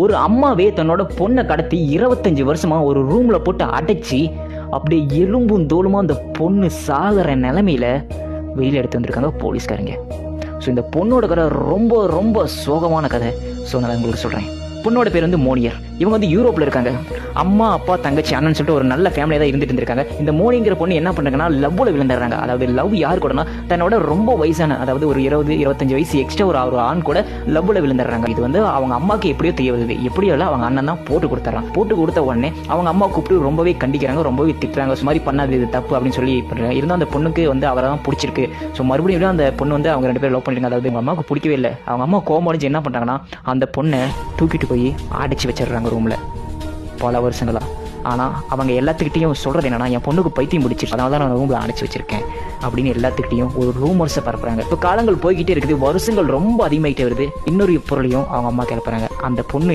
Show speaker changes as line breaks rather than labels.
ஒரு அம்மாவே தன்னோட பொண்ணை கடத்தி 25 வருஷமா ஒரு ரூம்ல போட்டு அடைச்சி அப்படியே எலும்பும் தோலுமா அந்த பொண்ணு சாகிற நிலைமையில வெளியில் எடுத்து வந்திருக்காங்க போலீஸ்காரங்க. ஸோ இந்த பொண்ணோட கதை ரொம்ப ரொம்ப சோகமான கதை. ஸோ நான் உங்களுக்கு சொல்கிறேன். பொண்ணோட பேர் வந்து மோனியர். இவங்க வந்து யூரோப்பில் இருக்காங்க. அம்மா அப்பா தங்கச்சி அண்ணன் சொல்லிட்டு ஒரு நல்ல ஃபேமிலியாக தான் இருந்துட்டு இருந்திருக்காங்க. இந்த மோனிங்கிற பொண்ணு என்ன பண்ணுறாங்கன்னா லவ்வில் விழுந்துடுறாங்க. அதாவது லவ் யார் கூடனா தன்னோட ரொம்ப வயசான, அதாவது ஒரு 20-25 வயசு எக்ஸ்ட்ரா ஒரு ஆண் கூட லவ்வில் விழுந்துடுறாங்க. இது வந்து அவங்க அம்மாவுக்கு எப்படியோ தெரிய வருது. எப்படியோ இல்லை, அவங்க அண்ணன் தான் போட்டு கொடுத்துட்றான். போட்டு கொடுத்த உடனே அவங்க அம்மா கூப்பிட்டு ரொம்பவே கண்டிக்கிறாங்க, ரொம்பவே திட்டுறாங்க. மாதிரி பண்ணாது, இது தப்பு அப்படின்னு சொல்லி பண்ணுறாங்க. இருந்தால் அந்த பொண்ணுக்கு வந்து அவரை தான் பிடிச்சிருக்கு. ஸோ மறுபடியும் அந்த பொண்ணு வந்து அவங்க 2 பேரும் லவ் பண்ணிருக்காங்க. அதாவது அவங்க அம்மாவுக்கு பிடிக்கவே இல்லை. அவங்க அம்மா கோவம் அடைஞ்சு என்ன பண்ணுறாங்கன்னா அந்த பொண்ணை தூக்கிட்டு போய் அடைச்சி வச்சிடுறாங்க ரூமில் பல வருஷங்களா. ஆனால் அவங்க எல்லாத்துக்கிட்டையும் சொல்கிறது என்னன்னா, என் பொண்ணுக்கு பைத்தியம் முடிச்சிருச்சு, அதனால தான் நான் ரூமில் அடைச்சி வச்சிருக்கேன் அப்படின்னு எல்லாத்துக்கிட்டையும் ஒரு ரூமர்ஸை பரப்புறாங்க. இப்போ காலங்கள் போய்கிட்டே இருக்குது, வருஷங்கள் ரொம்ப அதிகமாகிட்டே வருது. இன்னொரு பொருளையும் அவங்க அம்மா கிளப்புறாங்க. அந்த பொண்ணு